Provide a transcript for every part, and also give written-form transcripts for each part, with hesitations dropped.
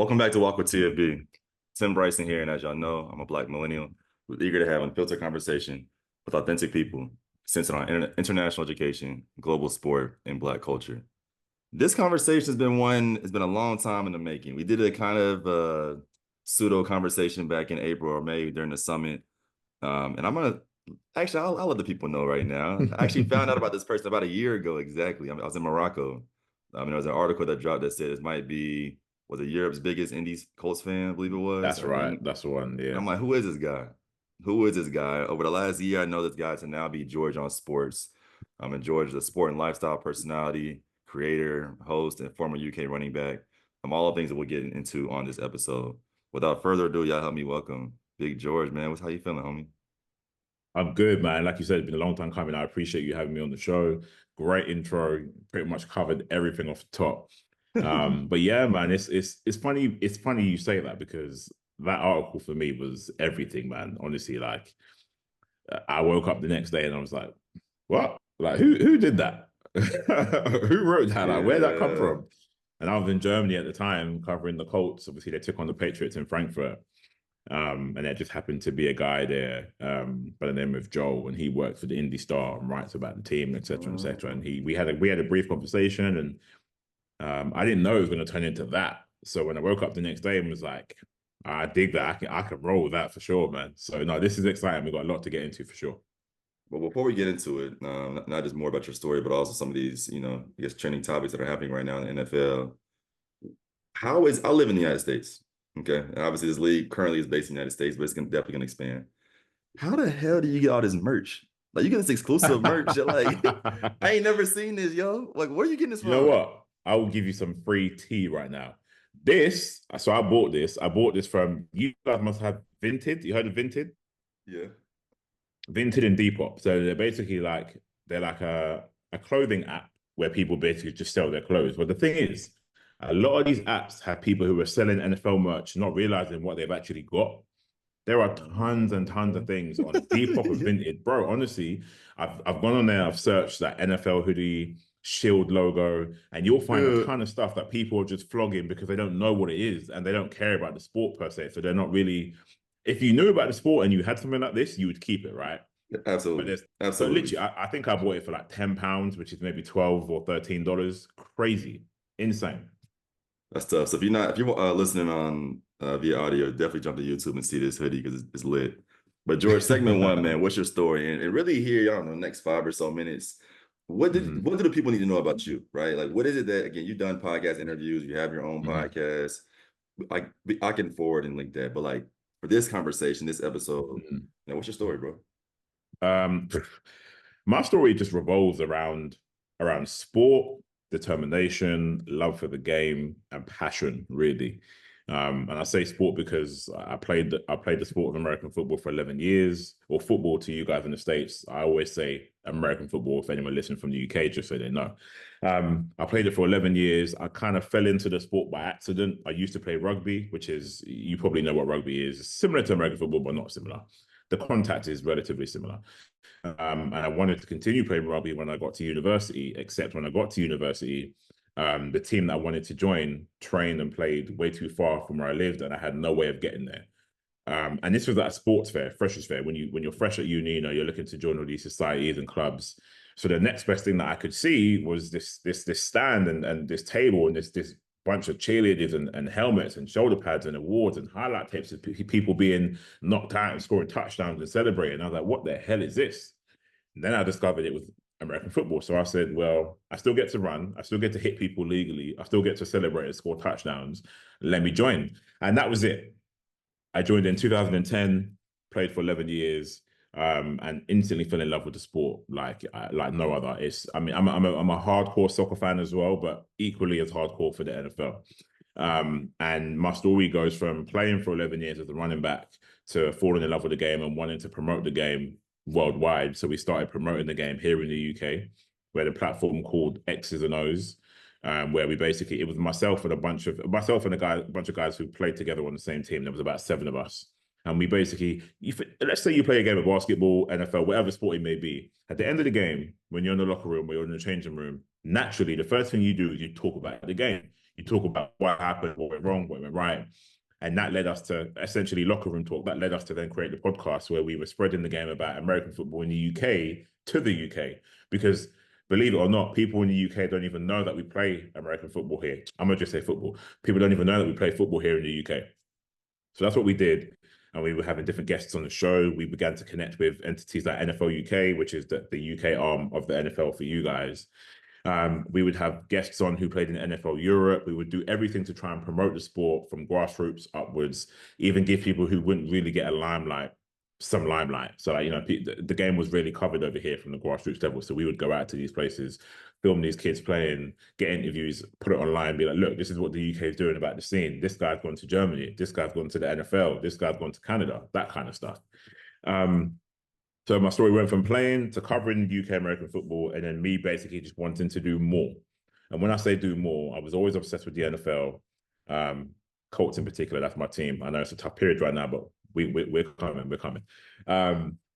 Welcome back to Walk with TFB. Tim Bryson here, and as y'all know, I'm a Black millennial who's eager to have unfiltered conversation with authentic people centered on international education, global sport, and Black culture. This conversation has been a long time in the making. We did a kind of pseudo conversation back in April or May during the summit, and I'll let the people know right now. I actually found out about this person about a year ago exactly. I was in Morocco. There was an article that dropped that said it might be was it Europe's biggest Indies Colts fan, I believe it was. That's right. That's the one. And Yeah. I'm like, who is this guy? Who is this guy? Over the last year, I know this guy to now be George on sports. And George is a sport and lifestyle personality, creator, host, and former UK running back. All the things that we'll get into on this episode. Without further ado, y'all help me welcome Big George, man. How you feeling, homie? I'm good, man. Like you said, it's been a long time coming. I appreciate you having me on the show. Great intro. Pretty much covered everything off the top. But yeah, man, it's funny. It's funny you say that because that article for me was everything, man. Honestly, like I woke up the next day and I was like, what? Like who did that? Who wrote that? Like, where'd that come Yeah. from? And I was in Germany at the time covering the Colts. Obviously, they took on the Patriots in Frankfurt. And there just happened to be a guy there by the name of Joel, and he worked for the IndyStar and writes about the team, etc., etc. And we had a brief conversation, and I didn't know it was going to turn into that. So when I woke up the next day and was like, I dig that, I can roll with that for sure, man. So no, this is exciting. We got a lot to get into for sure. Well, before we get into it, not just more about your story, but also some of these, I guess trending topics that are happening right now in the NFL. I live in the United States, okay? And obviously this league currently is based in the United States, but definitely gonna expand. How the hell do you get all this merch? Like you get this exclusive merch that like I ain't never seen this, yo. Like where are you getting this You know from? what? I will give you some free tea right now. So I bought this. I bought this from, you guys must have Vinted. You heard of Vinted? Yeah. Vinted and Depop. So they're like a clothing app where people basically just sell their clothes. But the thing is, a lot of these apps have people who are selling NFL merch, not realizing what they've actually got. There are tons and tons of things on Depop and Vinted. Bro, honestly, I've gone on there, I've searched that NFL hoodie, Shield logo, and you'll find a Yeah, ton of stuff that people are just flogging because they don't know what it is and they don't care about the sport per se. So they're not really, if you knew about the sport and you had something like this, you would keep it, right? But absolutely. there's but Absolutely. literally, I think I bought it for like £10, which is maybe 12 or $13. Crazy, insane. That's tough. So if you're listening on via audio, definitely jump to YouTube and see this hoodie because it's lit. But George, segment one, man, what's your story? And really here, I don't know, next 5 or so minutes, Mhm. what do the people need to know about you, right? Like what is it that again you've done podcast interviews, you have your own Mhm. podcast. Like I can forward and link that, but like for this conversation, this episode, Mhm. what's your story, bro? Um, my story just revolves around sport, determination, love for the game, and passion, really. And I say sport because I played the sport of American football for 11 years, or football to you guys in the States. I always say American football if anyone listening from the UK, just so they know. I played it for 11 years. I kind of fell into the sport by accident. I used to play rugby, which is, you probably know what rugby is. It's similar to American football, but not similar. The contact is relatively similar. And I wanted to continue playing rugby when I got to university, except when I got to university, the team that I wanted to join trained and played way too far from where I lived, and I had no way of getting there. And this was at a sports fair, freshers fair. When you're fresh at uni, you're looking to join all these societies and clubs. So the next best thing that I could see was this stand and this table and this bunch of cheerleaders and helmets and shoulder pads and awards and highlight tapes of people being knocked out and scoring touchdowns and celebrating. I was like, what the hell is this? And then I discovered it was American football. So I said, well, I still get to run. I still get to hit people legally. I still get to celebrate and score touchdowns. Let me join. And that was it. I joined in 2010, played for 11 years, and instantly fell in love with the sport like no other. I'm a hardcore soccer fan as well, but equally as hardcore for the NFL. And my story goes from playing for 11 years as a running back to falling in love with the game and wanting to promote the game worldwide. So we started promoting the game here in the UK. We had a platform called X's and O's, where we basically, it was myself and a bunch of guys who played together on the same team. There was about 7 of us. And we basically, let's say you play a game of basketball, NFL, whatever sport it may be. At the end of the game, when you're in the locker room or you're in the changing room, naturally, the first thing you do is you talk about the game. You talk about what happened, what went wrong, what went right. And that led us to essentially locker room talk. That led us to then create the podcast where we were spreading the game about American football in the UK to the UK. Because believe it or not, people in the UK don't even know that we play American football here. I'm going to just say football. People don't even know that we play football here in the UK. So that's what we did. And we were having different guests on the show. We began to connect with entities like NFL UK, which is the UK arm of the NFL for you guys. We would have guests on who played in NFL Europe. We would do everything to try and promote the sport from grassroots upwards, even give people who wouldn't really get a limelight some limelight. So, like, you know, the game was really covered over here from the grassroots level. So we would go out to these places, film these kids playing, get interviews, put it online, be like, look, this is what the UK is doing about the scene. This guy's gone to Germany. This guy's gone to the NFL. This guy's gone to Canada, that kind of stuff. So my story went from playing to covering UK American football, and then me basically just wanting to do more. And when I say do more, I was always obsessed with the NFL, Colts in particular. That's my team. I know it's a tough period right now, but we're coming.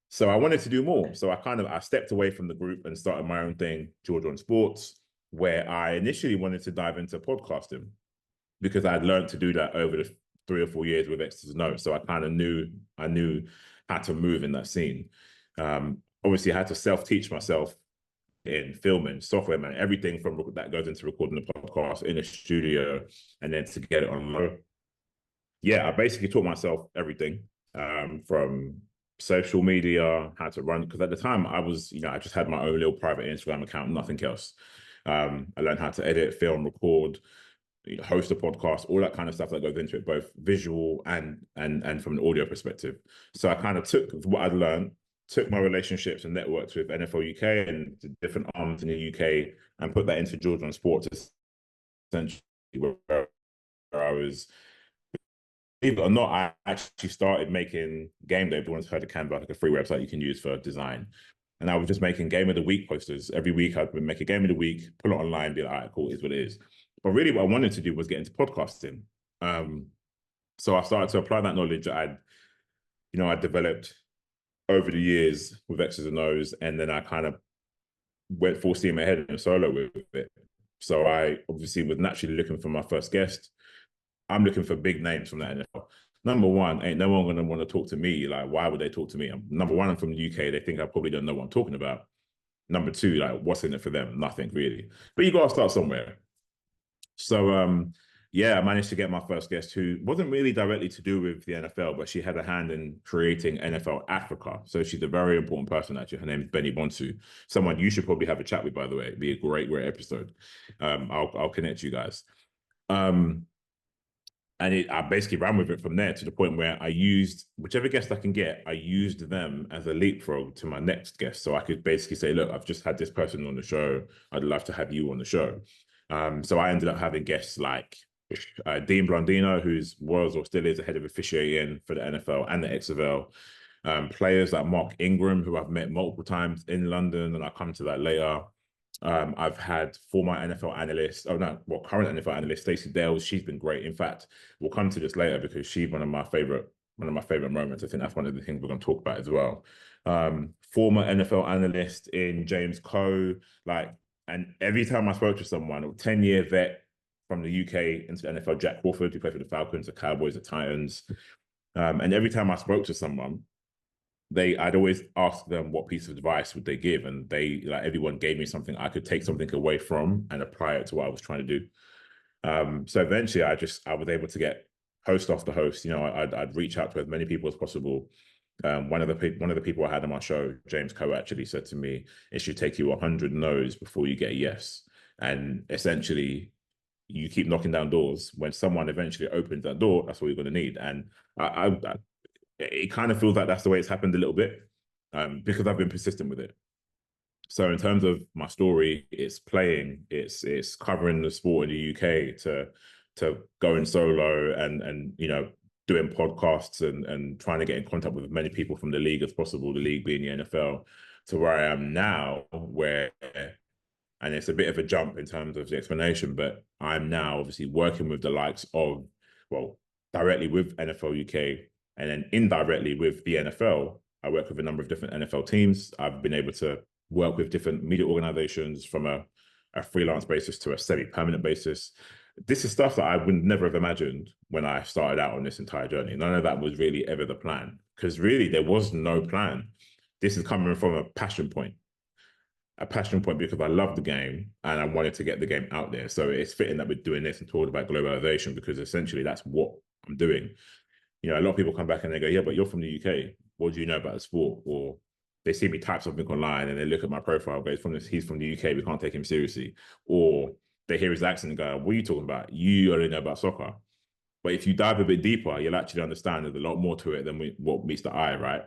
So I wanted to do more. So I stepped away from the group and started my own thing, Georgia on Sports, where I initially wanted to dive into podcasting because I had learned to do that over the 3 or 4 years with X's and O's. So I knew how to move in that scene. Obviously, I had to self-teach myself in filming, software, man, everything from that goes into recording the podcast in a studio and then to get it on. Yeah, I basically taught myself everything from social media, how to run. Because at the time, I just had my own little private Instagram account, nothing else. I learned how to edit, film, record, host a podcast, all that kind of stuff that goes into it, both visual and from an audio perspective. So I kind of took what I'd learned, took my relationships and networks with NFL UK and the different arms in the UK and put that into Georgia on Sports, essentially where I was, believe it or not, I actually started making Game Day. Everyone's heard of Canva, like a free website you can use for design. And I was just making Game of the Week posters. Every week I'd make a Game of the Week, put it online, be like, all right, cool, it is what it is. But really what I wanted to do was get into podcasting. So I started to apply that knowledge I developed over the years with X's and O's, and then I kind of went full steam ahead and solo with it. So I obviously was naturally looking for my first guest. I'm looking for big names from the NFL. Number one, ain't no one going to want to talk to me. Like, why would they talk to me? Number one, I'm from the UK. They think I probably don't know what I'm talking about. Number two, like, what's in it for them? Nothing really. But you got to start somewhere. So, yeah, I managed to get my first guest who wasn't really directly to do with the NFL, but she had a hand in creating NFL Africa. So she's a very important person, actually. Her name is Benny Bonsu, someone you should probably have a chat with, by the way. It'd be a great episode. I'll connect you guys. And I basically ran with it from there to the point where I used whichever guest I can get, I used them as a leapfrog to my next guest. So I could basically say, look, I've just had this person on the show. I'd love to have you on the show. So I ended up having guests like Dean Blondino, who's was or still is the head of officiating for the NFL and the XFL. Players like Mark Ingram, who I've met multiple times in London, and I'll come to that later. I've had former NFL analyst, current NFL analyst, Stacey Dales. She's been great. In fact, we'll come to this later because she's one of my favorite moments. I think that's one of the things we're going to talk about as well. Former NFL analyst in James Coe, and every time I spoke to someone, a 10-year vet from the UK into the NFL, Jack Crawford, who played for the Falcons, the Cowboys, the Titans. And every time I spoke to someone, I'd always ask them what piece of advice would they give, and everyone gave me something I could take something away from and apply it to what I was trying to do. So eventually, I was able to get host after host. I'd reach out to as many people as possible. One of the people I had on my show, James Coe, actually said to me, "It should take you 100 no's before you get a yes." And essentially, you keep knocking down doors. When someone eventually opens that door, that's what you're going to need. And it kind of feels like that's the way it's happened a little bit, because I've been persistent with it. So in terms of my story, it's playing, it's covering the sport in the UK to going solo and doing podcasts and trying to get in contact with as many people from the league as possible, the league being the NFL, to where I am now, and it's a bit of a jump in terms of the explanation, but I'm now obviously working with the likes of, directly with NFL UK, and then indirectly with the NFL. I work with a number of different NFL teams. I've been able to work with different media organizations from a freelance basis to a semi-permanent basis. this is stuff that I would never have imagined when I started out on this entire journey. None of that was really ever the plan, because really there was no plan. This is coming from a passion point because I love the game and I wanted to get the game out there. So it's fitting that we're doing this and talking about globalization, because essentially that's what I'm doing. You know, a lot of people come back and they go, yeah, but you're from the UK. What do you know about the sport? Or they see me type something online and they look at my profile, go, he's from the UK, we can't take him seriously. Or they hear his accent and go, what are you talking about? You only know about soccer. But if you dive a bit deeper, you'll actually understand there's a lot more to it than what meets the eye, right?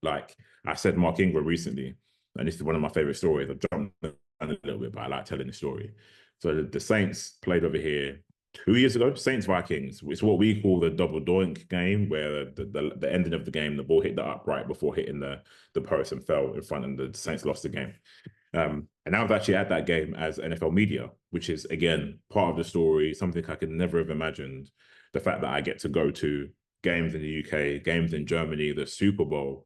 Like I said, Mark Ingram recently, and this is one of my favorite stories. I've jumped a little bit, but I like telling the story. So the Saints played over here 2 years ago, Saints Vikings. It's what we call the double doink game, where the ending of the game, the ball hit the upright before hitting the post and fell in front, and the Saints lost the game. And I was actually at that game as NFL media, which is, again, part of the story, something I could never have imagined. The fact that I get to go to games in the UK, games in Germany, the Super Bowl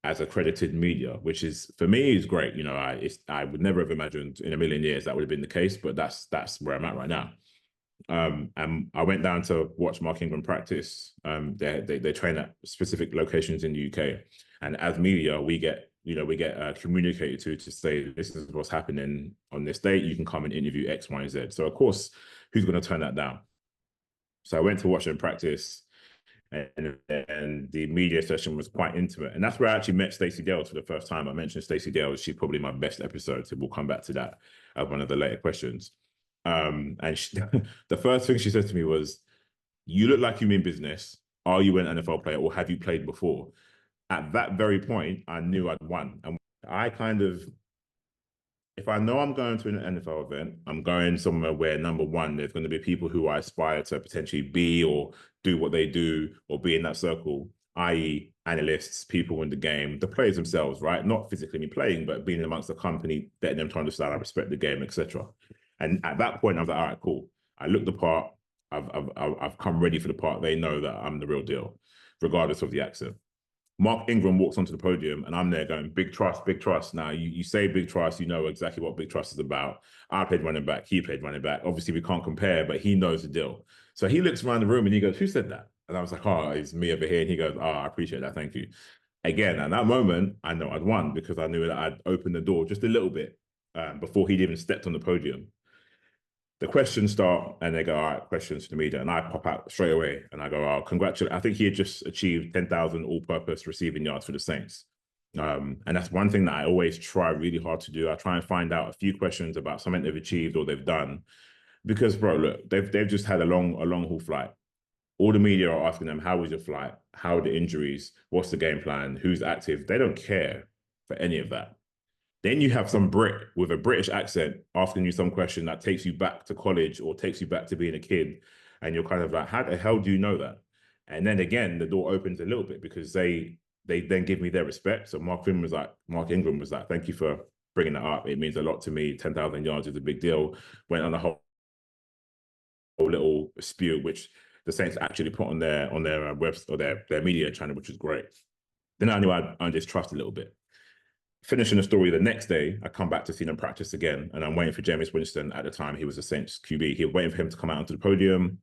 as accredited media, which is, for me, is great. You know, I would never have imagined in a million years that would have been the case, but that's where I'm at right now. And I went down to watch Mark Ingram practice. They train at specific locations in the UK, and as media, we get communicated to say this is what's happening on this date. You can come and interview X, Y, and Z. So of course, who's going to turn that down? So I went to watch them practice, and the media session was quite intimate, and that's where I actually met Stacey Dales for the first time. I mentioned Stacey Dales; she's probably my best episode, so we'll come back to that as one of the later questions. And the first thing she said to me was, "You look like you mean business. Are you an NFL player, or have you played before?" At that very point, I knew I'd won, and I kind of, if I know I'm going to an NFL event, I'm going somewhere where, number one, there's going to be people who I aspire to potentially be or do what they do or be in that circle, i.e. analysts, people in the game, the players themselves, right? Not physically me playing, but being amongst the company, letting them to understand I respect the game, etc. And at that point, I was like, all right, cool. I look the part. I've come ready for the part. They know that I'm the real deal, regardless of the accent. Mark Ingram walks onto the podium and I'm there going, big trust, big trust. Now, you say big trust, you know exactly what big trust is about. I played running back, he played running back. Obviously, we can't compare, but he knows the deal. So he looks around the room and he goes, who said that? And I was like, oh, it's me over here. And he goes, oh, I appreciate that. Thank you. Again, at that moment, I know I'd won because I knew that I'd opened the door just a little bit before he'd even stepped on the podium. The questions start and they go, all right, questions to the media. And I pop out straight away and I go, oh, congratulations. I think he had just achieved 10,000 all-purpose receiving yards for the Saints. And that's one thing that I always try really hard to do. I try and find out a few questions about something they've achieved or they've done. Because, bro, look, they've just had a long haul flight. All the media are asking them, how was your flight? How are the injuries? What's the game plan? Who's active? They don't care for any of that. Then you have some Brit with a British accent asking you some question that takes you back to college or takes you back to being a kid. And you're kind of like, how the hell do you know that? And then again, the door opens a little bit because they then give me their respect. So Mark Ingram was like, thank you for bringing that up. It means a lot to me. 10,000 yards is a big deal. Went on a whole little spew, which the Saints actually put on their website or their media channel, which was great. Then I knew I earned his trust a little bit. Finishing the story the next day, I come back to see them practice again, and I'm waiting for Jameis Winston. At the time, he was the Saints QB. He was waiting for him to come out onto the podium.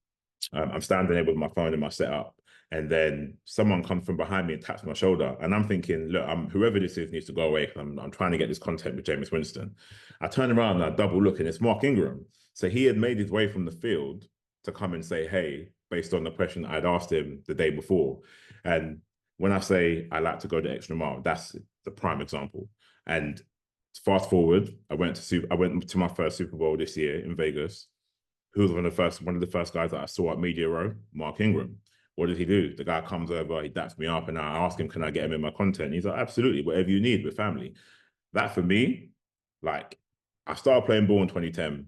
I'm standing there with my phone in my setup, and then someone comes from behind me and taps my shoulder, and I'm thinking, look, whoever this is needs to go away because I'm trying to get this content with Jameis Winston. I turn around and I double look, and it's Mark Ingram. So he had made his way from the field to come and say, hey, based on the question I'd asked him the day before. And when I say I like to go the extra mile, that's the prime example. And fast forward, I went to my first Super Bowl this year in Vegas. Who was one of the first guys that I saw at Media Row? Mark Ingram. What did he do? The guy comes over, he daps me up, and I ask him, can I get him in my content? He's like, absolutely, whatever you need with family. That for me, like, I started playing ball in 2010.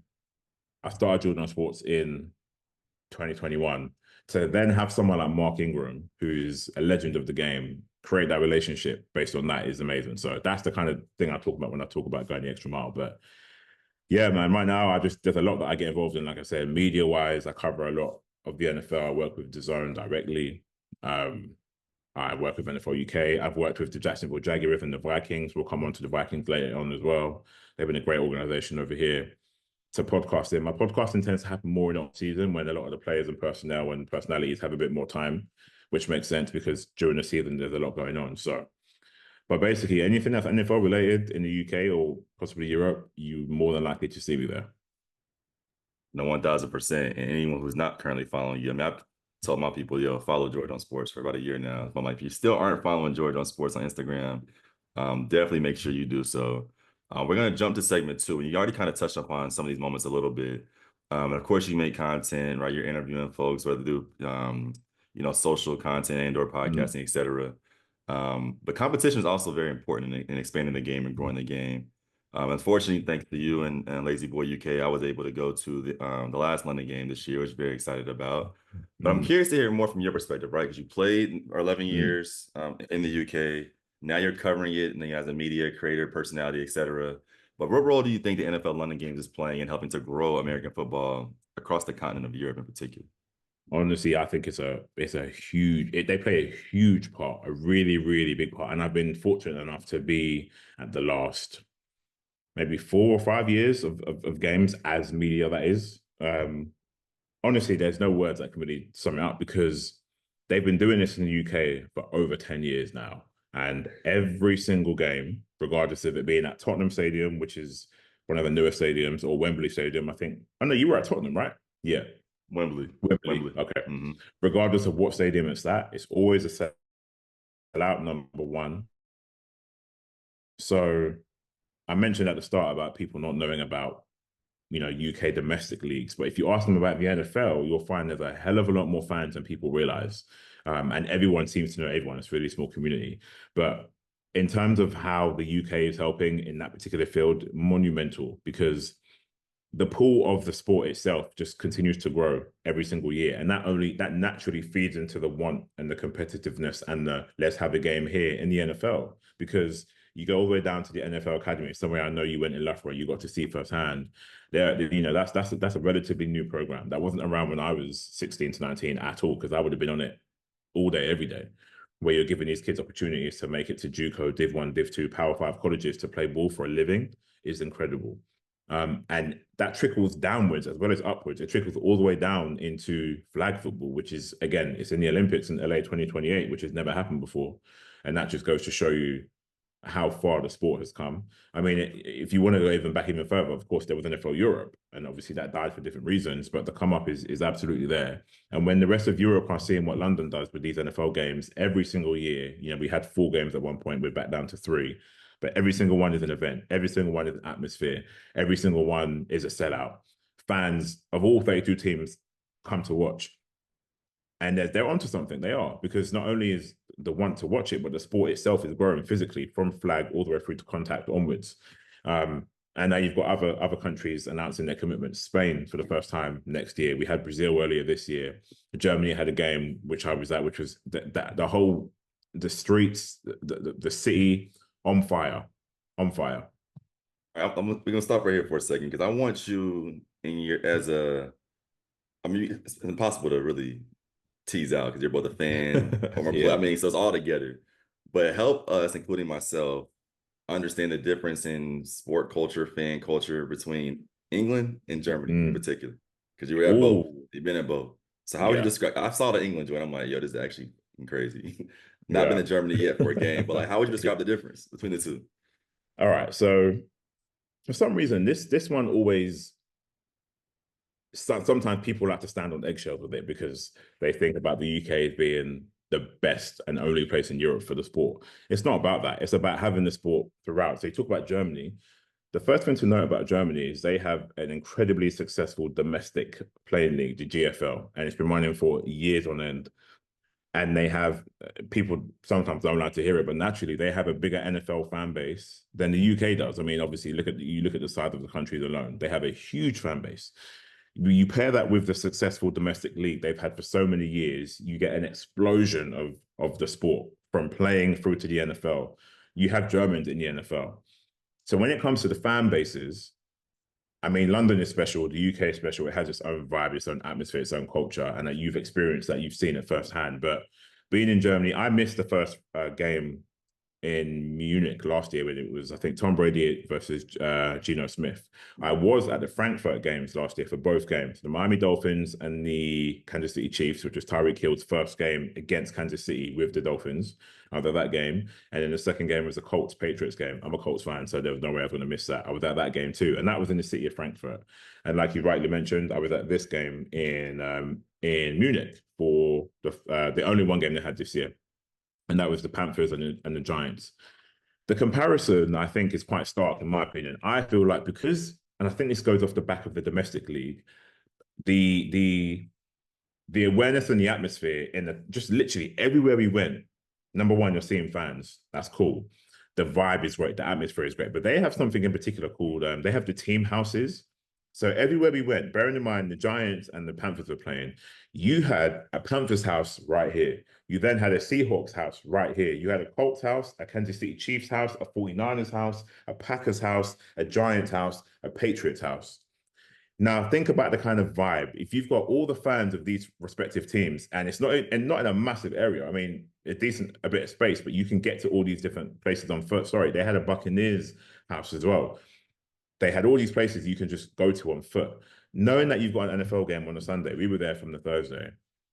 I started Jordan Sports in 2021. To then have someone like Mark Ingram, who's a legend of the game, create that relationship based on that is amazing. So that's the kind of thing I talk about when I talk about going the extra mile. But yeah, man, right now there's a lot that I get involved in. Like I said, media wise, I cover a lot of the NFL. I work with DAZN directly. I work with NFL UK. I've worked with the Jacksonville Jaguars and the Vikings. We'll come on to the Vikings later on as well. They've been a great organization over here. to podcasting. My podcasting tends to happen more in off season when a lot of the players and personnel and personalities have a bit more time, which makes sense because during the season there's a lot going on. So, but basically anything that's NFL related in the UK or possibly Europe, you more than likely to see me there. No, 1000%. And anyone who's not currently following you, I mean, I've told my people, yo, follow George on Sports for about a year now. But I'm like, if you still aren't following George on Sports on Instagram, definitely make sure you do so. We're going to jump to segment 2. And you already kind of touched upon some of these moments a little bit. And of course, you make content, right? You're interviewing folks, whether do, social content and/or podcasting, et cetera. But competition is also very important in expanding the game and growing the game. Unfortunately, thanks to you and Lazy Boy UK, I was able to go to the last London game this year, which I'm very excited about. But I'm curious to hear more from your perspective, right? Because you played 11 years in the UK. Now you're covering it and as a media creator, personality, et cetera. But what role do you think the NFL London Games is playing in helping to grow American football across the continent of Europe in particular? Honestly, I think it's a huge. They play a huge part, a really, really big part. And I've been fortunate enough to be at the last maybe 4 or 5 years of games as media, that is. Honestly, there's no words that can really sum it up because they've been doing this in the UK for over 10 years now. And every single game, regardless of it being at Tottenham Stadium, which is one of the newest stadiums, or Wembley Stadium, I think. I know you were at Tottenham, right? Yeah. Wembley. Okay. Regardless of what stadium it's at, it's always a sellout, number one. So I mentioned at the start about people not knowing about, UK domestic leagues. But if you ask them about the NFL, you'll find there's a hell of a lot more fans than people realize. And everyone seems to know everyone. It's a really small community. But in terms of how the UK is helping in that particular field, monumental, because the pool of the sport itself just continues to grow every single year. And that naturally feeds into the want and the competitiveness and the let's have a game here in the NFL. Because you go all the way down to the NFL Academy, somewhere I know you went in Loughborough, you got to see firsthand. That's a relatively new program. That wasn't around when I was 16 to 19 at all, because I would have been on it all day, every day, where you're giving these kids opportunities to make it to JUCO, Div 1, Div 2, Power 5 colleges to play ball for a living is incredible. And that trickles downwards as well as upwards. It trickles all the way down into flag football, which is, again, it's in the Olympics in LA 2028, which has never happened before. And that just goes to show you how far the sport has come. I mean, if you want to go even further, of course, there was NFL Europe, and obviously that died for different reasons, but the come up is absolutely there. And when the rest of Europe are seeing what London does with these NFL games every single year, we had 4 games at one point, we're back down to 3. But every single one is an event. Every single one is an atmosphere. Every single one is a sellout. Fans of all 32 teams come to watch. And they're onto something. They are, because not only is the want to watch it, but the sport itself is growing physically from flag all the way through to contact onwards. And now you've got other countries announcing their commitments. Spain for the first time next year. We had Brazil earlier this year. Germany had a game which I was at, which was the streets, the city on fire. We're gonna stop right here for a second because I want you it's impossible to really tease out because you're both a fan, former player. I mean, so it's all together. But help us, including myself, understand the difference in sport culture, fan culture between England and Germany in particular. Because you were at both. You've been at both. So how would you describe? I saw the England joint. I'm like, yo, this is actually crazy. Not been to Germany yet for a game, but how would you describe the difference between the two? All right. So for some reason, this one always, sometimes people like to stand on eggshells with it because they think about the UK as being the best and only place in Europe for the sport. It's not about that. It's about having the sport throughout. So you talk about Germany. The first thing to know about Germany is they have an incredibly successful domestic playing league, the GFL, and it's been running for years on end. And they have, people sometimes don't like to hear it, but naturally they have a bigger NFL fan base than the UK does. I mean, obviously, you look at the size of the countries alone. They have a huge fan base. You pair that with the successful domestic league they've had for so many years, you get an explosion of the sport from playing through to the NFL. You have Germans in the NFL. So when it comes to the fan bases, I mean, London is special, the UK is special. It has its own vibe, its own atmosphere, its own culture, and that you've experienced that, you've seen it firsthand. But being in Germany, I missed the first game in Munich last year when it was, I think, Tom Brady versus Geno Smith. I was at the Frankfurt games last year for both games, the Miami Dolphins and the Kansas City Chiefs, which was Tyreek Hill's first game against Kansas City with the Dolphins, out of that game. And then the second game was the Colts Patriots game. I'm a Colts fan, so there was no way I was going to miss that. I was at that game too, and that was in the city of Frankfurt. And like you rightly mentioned, I was at this game in Munich for the only one game they had this year, and that was the Panthers and the Giants. The comparison, I think, is quite stark in my opinion. I feel like because, and I think this goes off the back of the domestic league, the awareness and the atmosphere just literally everywhere we went. Number one, you're seeing fans. That's cool. The vibe is great. The atmosphere is great. But they have something in particular called they have the team houses. So everywhere we went, bearing in mind the Giants and the Panthers were playing, you had a Panthers house right here. You then had a Seahawks house right here. You had a Colts house, a Kansas City Chiefs house, a 49ers house, a Packers house, a Giants house, a Patriots house. Now think about the kind of vibe. If you've got all the fans of these respective teams, and it's not in a massive area. I mean, a bit of space, but you can get to all these different places on foot. Sorry, they had a Buccaneers house as well. They had all these places you can just go to on foot. Knowing that you've got an NFL game on a Sunday, we were there from the Thursday.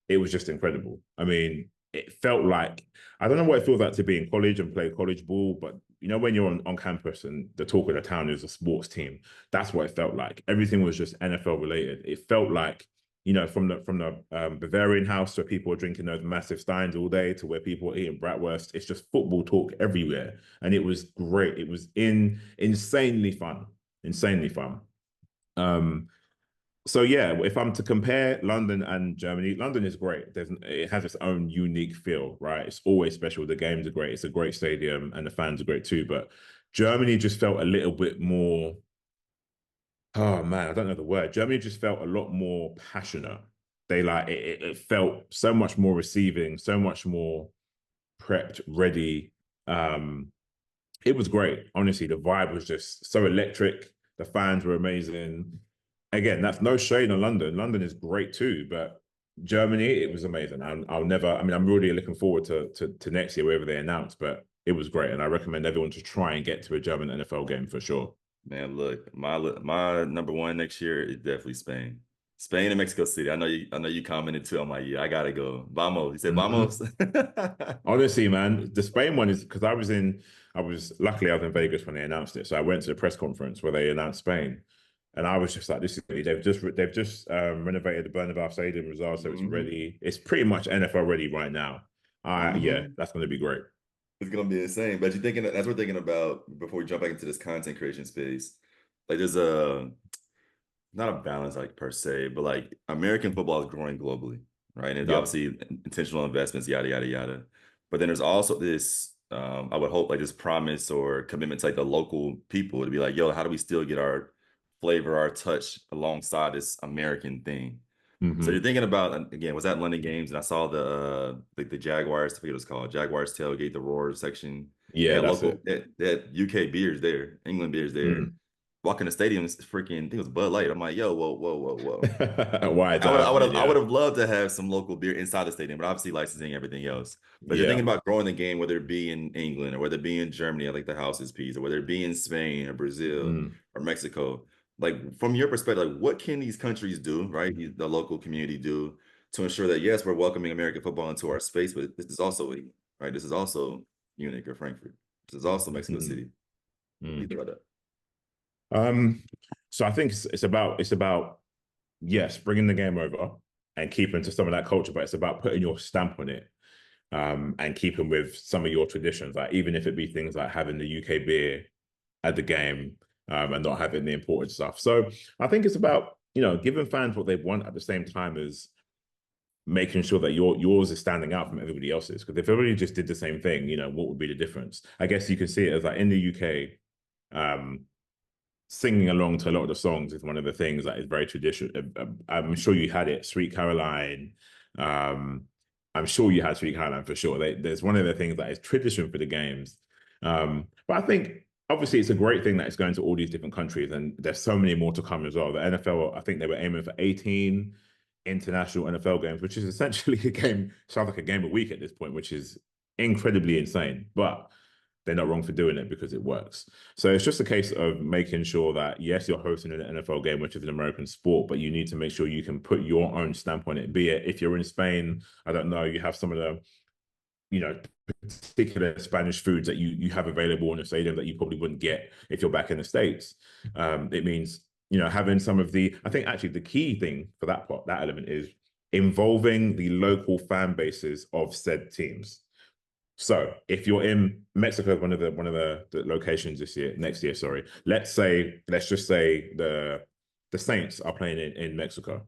It was just incredible. I mean, it felt like, I don't know what it feels like to be in college and play college ball, but you know, when you're on campus and the talk of the town is a sports team, that's what it felt like. Everything was just NFL related. It felt like, you know, from the Bavarian house where people are drinking those massive steins all day to where people are eating bratwurst. It's just football talk everywhere. And it was great. It was insanely fun. Insanely fun. So yeah, if I'm to compare London and Germany, London is great. It has its own unique feel, right? It's always special. The games are great. It's a great stadium, and the fans are great too. But Germany just felt a little bit more. Oh man, I don't know the word. Germany just felt a lot more passionate. They like it felt so much more receiving, so much more prepped, ready. It was great. Honestly, the vibe was just so electric. The fans were amazing. Again, that's no shade on London. London is great too, but Germany, it was amazing. I'll never. I mean, I'm really looking forward to next year, wherever they announce. But it was great, and I recommend everyone to try and get to a German NFL game for sure. Man, look, my number one next year is definitely Spain. Spain and Mexico City. I know you commented too. I'm like, yeah, I gotta go. Vamos. You said Mhm. vamos? Honestly, man, the Spain one is because luckily I was in Vegas when they announced it. So I went to the press conference where they announced Spain. And I was just like, this is they've just renovated the Bernabeu Stadium as well, so it's hmm ready. It's pretty much NFL ready right now. Yeah, hmm that's going to be great. It's gonna be insane. But you're thinking that's what we're thinking about before we jump back into this content creation space. Like there's a not a balance like per se, but like American football is growing globally, right? And it's Yep. obviously intentional investments, yada yada yada. But then there's also this, I would hope like this promise or commitment to like the local people to be like, yo, how do we still get our flavor, our touch alongside this American thing? So you're Hmm. thinking about again, was that London Games, and I saw the Jaguars, I forget what it's called, Jaguars tailgate, the Roar section. They Yeah, had that's it. they had UK beers there, England beers there. Mm. Walk in the stadium, it's freaking, I think it was Bud Light. I'm like, yo, whoa, whoa, whoa, whoa. Why is Like, that happening? I Yeah. would have loved to have some local beer inside the stadium, but obviously licensing everything else. But you're thinking Yeah. about growing the game, whether it be in England or whether it be in Germany, I like the houses piece, or whether it be in Spain or Brazil Mm. or Mexico. Like from your perspective, like what can these countries do, right? The local community do to ensure that yes, we're welcoming American football into our space, but this is also right. This is also Munich or Frankfurt. This is also Mexico Mm. City. What do you Mm. think about that? Um, so I think it's about yes, bringing the game over and keeping to some of that culture, but it's about putting your stamp on it, and keeping with some of your traditions, like even if it be things like having the UK beer at the game, and not having the imported stuff. So I think it's about, giving fans what they want at the same time as making sure that yours is standing out from everybody else's. Because if everybody just did the same thing, what would be the difference? I guess you can see it as like in the UK, um, singing along to a lot of the songs is one of the things that is very traditional. I'm sure you had it, Sweet Caroline. Um, I'm sure you had Sweet Caroline for sure. There's one of the things that is tradition for the games. But I think obviously it's a great thing that it's going to all these different countries, and there's so many more to come as well. The NFL, I think they were aiming for 18 international NFL games, which is essentially sounds like a game a week at this point, which is incredibly insane. But they're not wrong for doing it because it works. So it's just a case of making sure that, yes, you're hosting an NFL game, which is an American sport, but you need to make sure you can put your own stamp on it. Be it if you're in Spain, I don't know, you have some of the, particular Spanish foods that you have available in a stadium that you probably wouldn't get if you're back in the States. It means, having some of I think actually the key thing for that part, that element is involving the local fan bases of said teams. So if you're in Mexico, one of the locations next year, sorry, let's just say the Saints are playing in Mexico.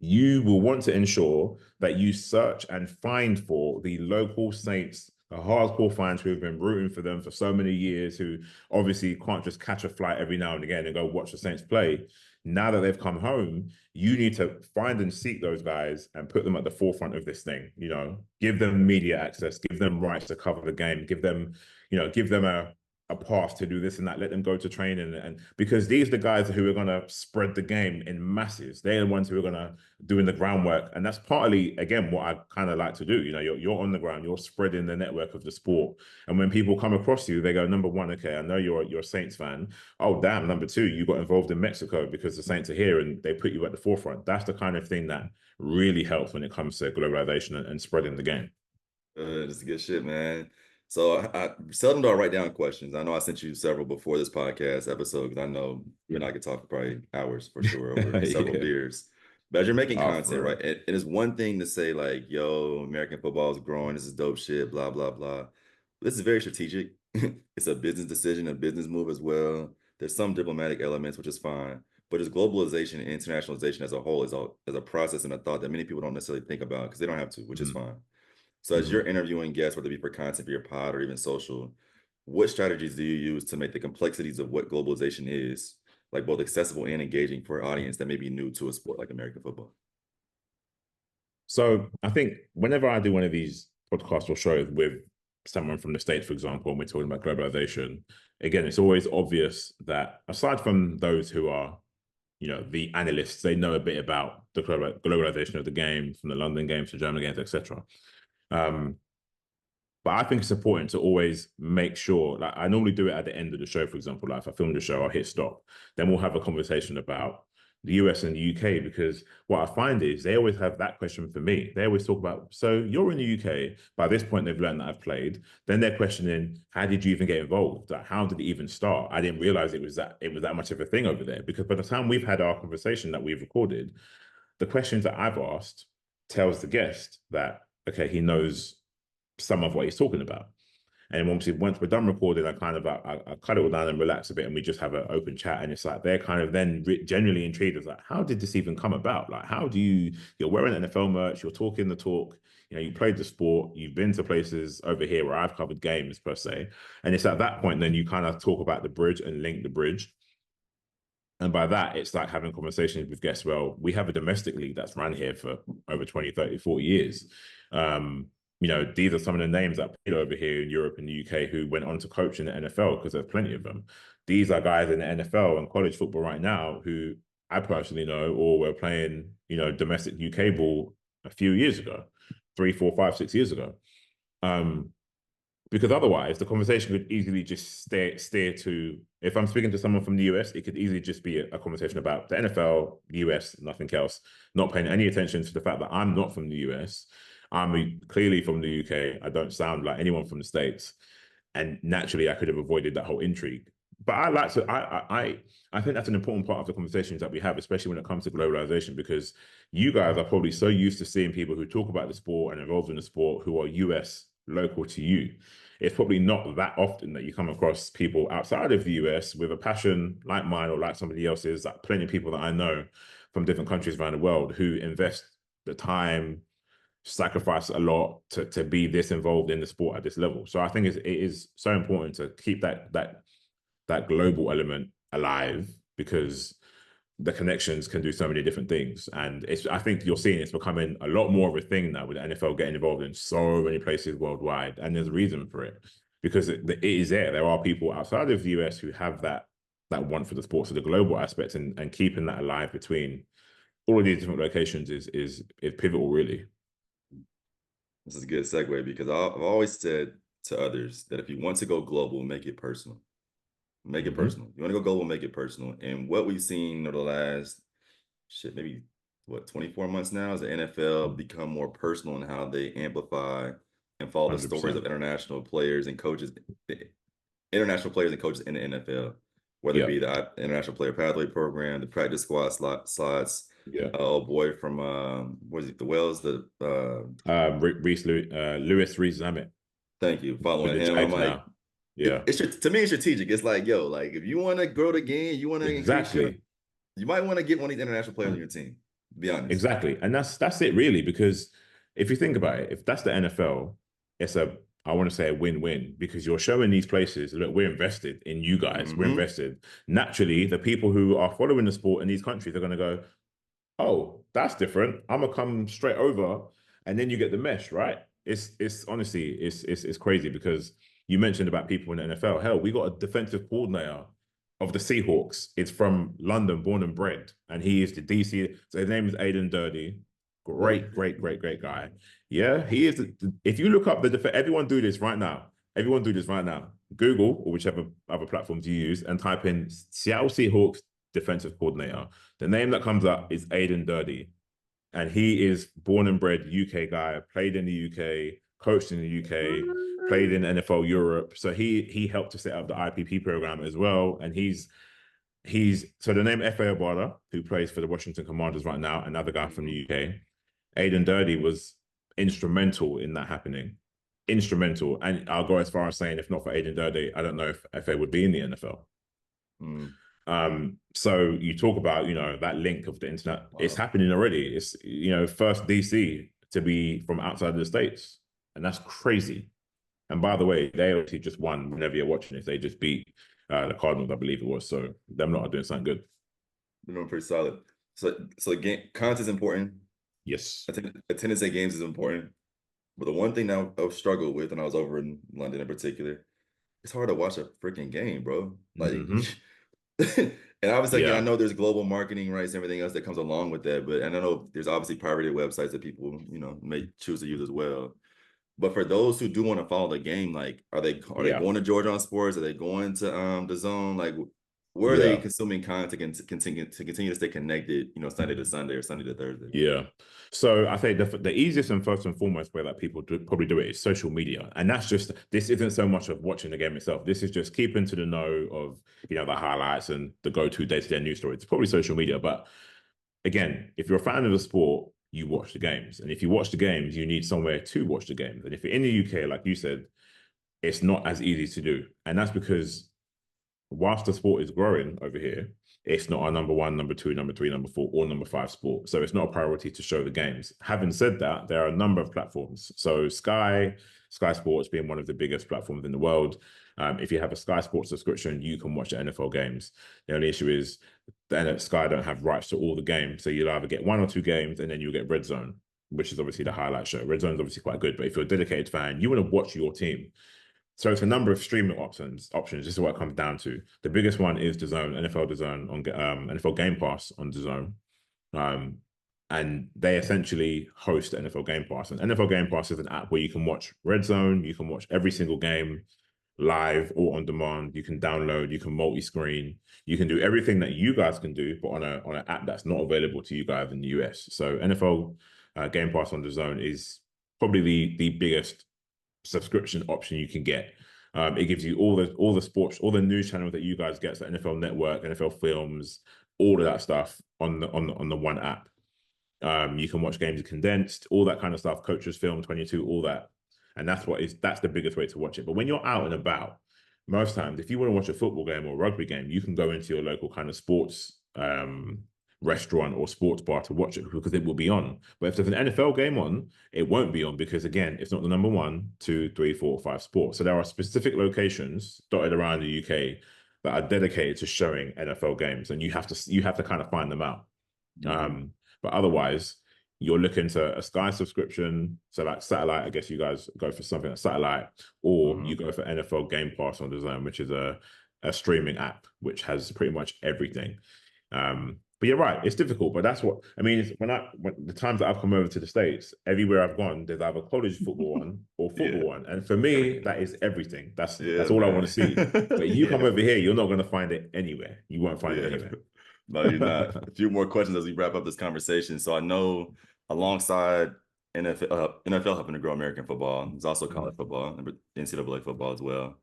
You will want to ensure that you search and find for the local Saints, the hardcore fans who have been rooting for them for so many years, who obviously can't just catch a flight every now and again and go watch the Saints play. Now that they've come home, you need to find and seek those guys and put them at the forefront of this thing. Give them media access, give them rights to cover the game, give them a path to do this and that, let them go to training, and because these are the guys who are going to spread the game in masses. They're the ones who are going to do the groundwork, and that's partly, again, what I kind of like to do. You're on the ground, you're spreading the network of the sport, and when people come across you, they go, number one, okay, I know you're a Saints fan. Oh damn, number two, you got involved in Mexico because the Saints are here, and they put you at the forefront. That's the kind of thing that really helps when it comes to globalization and spreading the game. This is good shit, man. So I seldom do I write down questions. I know I sent you several before this podcast episode because I know you and I could talk for probably hours for sure over several Yeah. beers. But as you're making Oh, content, for right? real. It is one thing to say like, "Yo, American football is growing. This is dope shit." Blah blah blah. This is very strategic. It's a business decision, a business move as well. There's some diplomatic elements, which is fine. But it's globalization and internationalization as a whole is a process and a thought that many people don't necessarily think about because they don't have to, which is Mhm. fine. So as you're Mhm. interviewing guests, whether it be for content for your pod or even social, what strategies do you use to make the complexities of what globalization is, like both accessible and engaging for an audience that may be new to a sport like American football? So I think whenever I do one of these podcasts or shows with someone from the States, for example, and we're talking about globalization, again, it's always obvious that aside from those who are, the analysts, they know a bit about the globalization of the game, from the London games to German games, etc. Um, but I think it's important to always make sure, like I normally do it at the end of the show, for example, like if I film the show, I'll hit stop. Then we'll have a conversation about the US and the UK, because what I find is they always have that question for me. They always talk about, so you're in the UK, by this point they've learned that I've played. Then they're questioning, how did you even get involved? Like, how did it even start? I didn't realize it was that much of a thing over there. Because by the time we've had our conversation that we've recorded, the questions that I've asked tells the guest that, okay, he knows some of what he's talking about. And obviously, once we're done recording, I cut it all down and relax a bit, and we just have an open chat. And it's like they're kind of then genuinely intrigued. It's like, how did this even come about? Like, how do you're wearing NFL merch, you're talking the talk, you played the sport, you've been to places over here where I've covered games per se. And it's at that point then you kind of talk about the bridge and link the bridge. And by that, it's like having conversations with guests. Well, we have a domestic league that's run here for over 20, 30, 40 years. Um, these are some of the names that played over here in Europe and the UK who went on to coach in the NFL, because there's plenty of them. These are guys in the NFL and college football right now who I personally know or were playing, domestic UK ball a few years ago, 3, 4, 5, 6 years ago. Because otherwise the conversation could easily just steer to, if I'm speaking to someone from the US, it could easily just be a conversation about the NFL, US, nothing else, not paying any attention to the fact that I'm not from the US. I'm clearly from the UK. I don't sound like anyone from the States. And naturally I could have avoided that whole intrigue. But I think that's an important part of the conversations that we have, especially when it comes to globalization, because you guys are probably so used to seeing people who talk about the sport and involved in the sport who are US local to you. It's probably not that often that you come across people outside of the US with a passion like mine or like somebody else's. Like plenty of people that I know from different countries around the world who invest the time, sacrifice a lot to be this involved in the sport at this level. So I think it is so important to keep that global element alive, because the connections can do so many different things. And I think you're seeing it's becoming a lot more of a thing now with the NFL getting involved in so many places worldwide. And there's a reason for it, because it is there. There are people outside of the US who have that want for the sport. So the global aspect and keeping that alive between all of these different locations is pivotal, really. This is a good segue because I've always said to others that if you want to go global, make it personal. Make it Hmm. personal. You want to go global, make it personal. And what we've seen over the last maybe what 24 months now is the NFL become more personal in how they amplify and follow the stories 100%. of international players and coaches, international players and coaches in the NFL, whether it Yeah. be the International Player Pathway Program, the practice squad slots. Yeah. Oh boy, from what is it, the Wells, the Lewis Reese Zammit thank you, with following the him. I'm Jags like, now. Yeah. to me, it's strategic. It's like, yo, like if you want to grow the game, you want to increase your, Exactly. you might want to get one of these international players on your team. To be honest. Exactly. And that's it really, because if you think about it, if that's the NFL, it's a I want to say a win-win, because you're showing these places that we're invested in you guys. We're Hmm. invested. Naturally, the people who are following the sport in these countries are going to go, oh, that's different. I'm gonna come straight over, and then you get the mesh, right? It's honestly it's crazy, because you mentioned about people in the NFL. Hell, we got a defensive coordinator of the Seahawks. It's from London, born and bred, and he is the DC. So his name is Aiden Dirty. Great, great, great, great guy. Yeah, he is. If you look up everyone do this right now. Everyone do this right now. Google or whichever other platforms you use and type in Seattle Seahawks defensive coordinator. The name that comes up is Aiden Dirty, and he is born and bred UK guy, played in the UK, coached in the UK, played in NFL Europe. So he helped to set up the IPP program as well, and he's so the name F.A. Obada, who plays for the Washington Commanders right now, another guy from the Hmm. UK. Aiden Dirty was instrumental in that happening. Instrumental. And I'll go as far as saying, if not for Aiden Dirty, I don't know if FA would be in the NFL. Mm. So you talk about, that link of the internet. It's Wow. happening already. It's, first DC to be from outside of the States. And that's crazy. And by the way, they obviously just won whenever you're watching this. They just beat the Cardinals, I believe it was. So them not doing something good. They're doing pretty solid. So game content is important. Yes. Attendance at games is important. But the one thing that I've struggled with, and I was over in London in particular, it's hard to watch a freaking game, bro. Like, Hmm. and obviously, again, I Yeah. know there's global marketing rights and everything else that comes along with that. But and I know there's obviously pirated websites that people, may choose to use as well. But for those who do want to follow the game, like, are they Yeah. going to Georgia on Sports? Are they going to the Zone? Like, where are they Yeah. consuming content to continue to stay connected? Sunday to Sunday or Sunday to Thursday. Yeah. So I think the easiest and first and foremost way that people probably do it is social media. And this isn't so much of watching the game itself. This is just keeping to the know of, the highlights and the go-to day-to-day news story. It's probably social media. But again, if you're a fan of the sport, you watch the games. And if you watch the games, you need somewhere to watch the games. And if you're in the UK, like you said, it's not as easy to do. And that's because whilst the sport is growing over here, it's not our number one, number two, number three, number four, or number five sport. So it's not a priority to show the games. Having said that, there are a number of platforms. So Sky Sports being one of the biggest platforms in the world. If you have a Sky Sports subscription, you can watch the NFL games. The only issue is that Sky don't have rights to all the games. So you'll either get one or two games and then you'll get Red Zone, which is obviously the highlight show. Red Zone is obviously quite good, but if you're a dedicated fan, you want to watch your team. So it's a number of streaming options. This is what it comes down to. The biggest one is DAZN, NFL DAZN on NFL Game Pass on DAZN. And they essentially host NFL Game Pass. And NFL Game Pass is an app where you can watch Red Zone, you can watch every single game live or on demand. You can download, you can multi-screen, you can do everything that you guys can do, but on an app that's not available to you guys in the US. So NFL Game Pass on DAZN is probably the biggest subscription option you can get. It gives you all the sports, all the news channels that you guys get, so NFL Network, NFL Films, all of that stuff on the one app. You can watch games condensed, all that kind of stuff, Coaches Film 22, all that. And that's the biggest way to watch it. But when you're out and about, most times, if you want to watch a football game or a rugby game, you can go into your local kind of sports restaurant or sports bar to watch it because it will be on. But if there's an NFL game on, it won't be on because again, it's not the number one, two, three, four, five sport. So there are specific locations dotted around the UK that are dedicated to showing NFL games, and you have to kind of find them out. Mhm. But otherwise, you're looking to a Sky subscription, so like satellite. I guess you guys go for something like satellite, or you Mhm. go for NFL Game Pass on DAZN, which is a streaming app which has pretty much everything. But you're right, it's difficult. But that's what I mean. When the times that I've come over to the States, everywhere I've gone, there's either college football one or football Yeah. one, and for me, that is everything. Yeah, That's all I want man. to see. But you come Yeah. over here, you're not going to find it anywhere. You won't find it Yeah. anywhere. No, you're not. A few more questions as we wrap up this conversation. So I know alongside NFL helping to grow American football, there's also college football and NCAA football as well.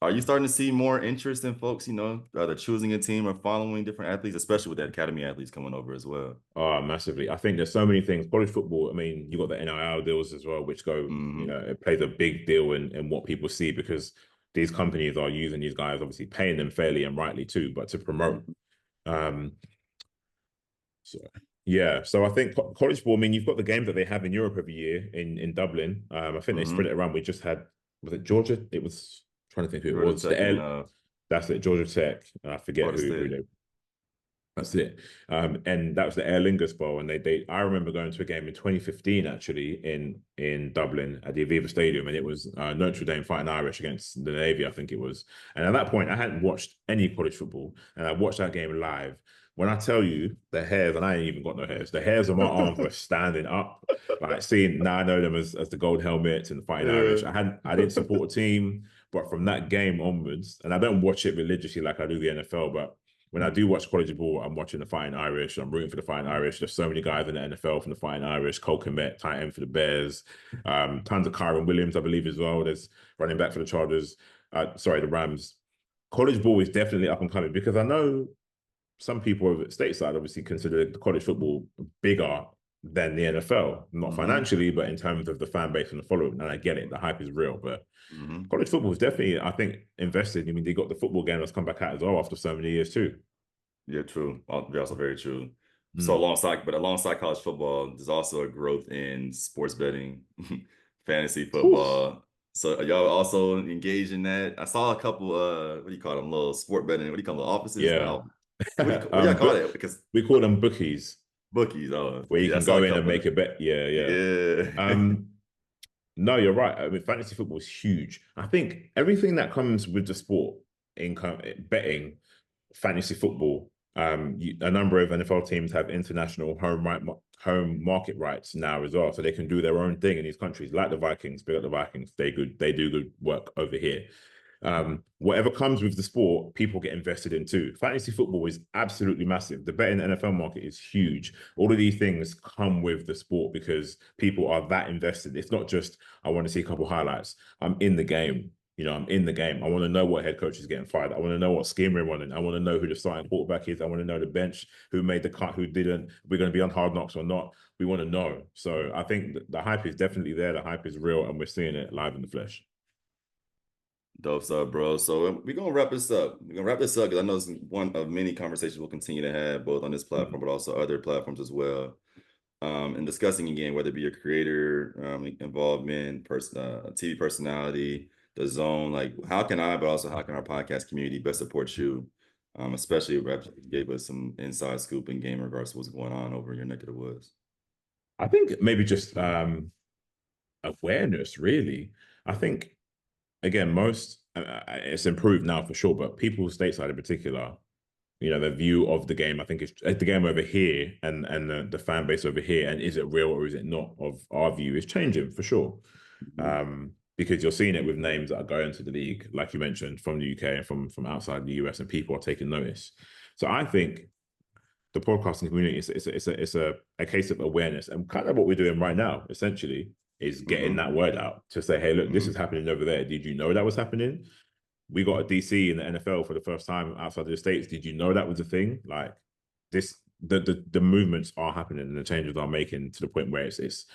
Are you starting to see more interest in folks, either choosing a team or following different athletes, especially with the academy athletes coming over as well? Oh, massively. I think there's so many things. College football, I mean, you got the NIL deals as well, which go, Hmm. it plays a big deal in what people see because these companies are using these guys, obviously paying them fairly and rightly too, but to promote. Um, so yeah, so I think college ball, I mean, you've got the games that they have in Europe every year in Dublin. I think they spread Hmm. it around. We just had, was it Georgia? It was trying to think who it Georgia was. Tech and That's it, Georgia Tech. I forget Florida who State. they that's it. And that was the Aer Lingus Bowl. And they I remember going to a game in 2015 actually in Dublin at the Aviva Stadium, and it was Notre Dame fighting Irish against the Navy, I think it was. And at that point, I hadn't watched any college football, and I watched that game live. When I tell you the hairs, and I ain't even got no hairs, the hairs on my arms were standing up. Like seeing now I know them as the gold helmets and the fighting Irish. Yeah. I didn't support a team, but from that game onwards, and I don't watch it religiously like I do the NFL, but when I do watch college ball, I'm watching the Fighting Irish. I'm rooting for the Fighting Irish. There's so many guys in the NFL from the Fighting Irish. Cole Kmet, tight end for the Bears. Tons of Kyron Williams, I believe, as well. There's running back for the Chargers. Sorry, the Rams. College ball is definitely up and coming because I know some people over at stateside obviously consider the college football bigger than the NFL. Not Hmm. financially, but in terms of the fan base and the following. And I get it. The hype is real. But Hmm. college football is definitely, I think, invested. I mean, they got the football game that's come back out as well after so many years too. Yeah, true. Also very true. So Mm. alongside college football, there's also a growth in sports betting, fantasy Oof. football. So are y'all also engaged in that? I saw a couple what do you call them? Little sport betting, what do you call them? Offices? Yeah. No. What do y'all call But it? Because we call them bookies bookies, oh where you yeah, I can saw go a in and couple of make them. a bet. Yeah, yeah. Yeah. Um, no, you're right. I mean, fantasy football is huge. I think everything that comes with the sport, income betting, fantasy football. A number of NFL teams have international home market rights now as well, so they can do their own thing in these countries, like the Vikings. Big up the Vikings. They do good work over here. Whatever comes with the sport, people get invested in too. Fantasy football is absolutely massive. The betting NFL market is huge. All of these things come with the sport because people are that invested. It's not just, I want to see a couple highlights. I'm in the game. I'm in the game. I want to know what head coach is getting fired. I want to know what scheme we're running. I want to know who the starting quarterback is. I want to know the bench, who made the cut, who didn't. We're going to be on Hard Knocks or not. We want to know. So I think the hype is definitely there. The hype is real, and we're seeing it live in the flesh. Dope stuff, bro. So we're gonna wrap this up. We're gonna wrap this up because I know it's one of many conversations we'll continue to have both on this platform, Mhm. but also other platforms as well. And discussing again, whether it be a creator, involvement, TV personality, the zone, like but also how can our podcast community best support you? Especially if you gave us some inside scoop in game in regards to what's going on over in your neck of the woods. I think maybe just awareness, really. I think again, most it's improved now for sure, but people stateside in particular, their view of the game, I think it's the game over here and the fan base over here, and is it real or is it not? Of our view is changing for sure, Mhm. because you're seeing it with names that are going to the league, like you mentioned, from the UK and from outside the US, and people are taking notice. So I think the podcasting community is a case of awareness, and kind of what we're doing right now essentially is getting Mhm. that word out to say, hey, look, this is Mhm. happening over there. Did you know that was happening? We got a DC in the NFL for the first time outside of the States. Did you know that was a thing? Like this, the movements are happening and the changes are making to the point where it's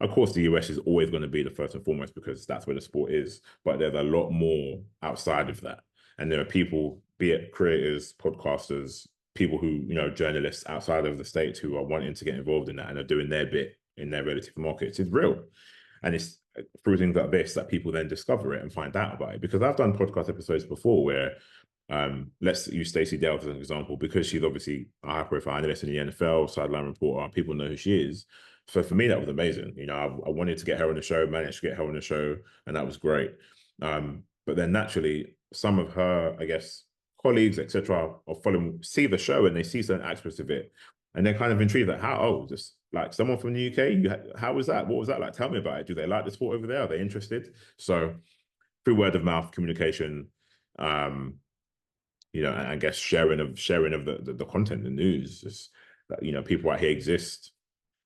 of course the US is always going to be the first and foremost because that's where the sport is, but there's a lot more outside of that. And there are people, be it creators, podcasters, people who, journalists outside of the States who are wanting to get involved in that and are doing their bit in their relative markets. It's real. And it's through things like this that people then discover it and find out about it. Because I've done podcast episodes before where let's use Stacey Dale as an example, because she's obviously a high profile analyst in the NFL, sideline reporter, people know who she is. So for me, that was amazing. I wanted to get her on the show, managed to get her on the show, and that was great. But then naturally, some of her, I guess, colleagues, etc., or following see the show and they see certain aspects of it, and they're kind of intrigued that how just like someone from the UK, how was that? What was that like? Tell me about it. Do they like the sport over there? Are they interested? So through word of mouth communication, you know, and I guess sharing of the content, the news, just that, you know, people out here exist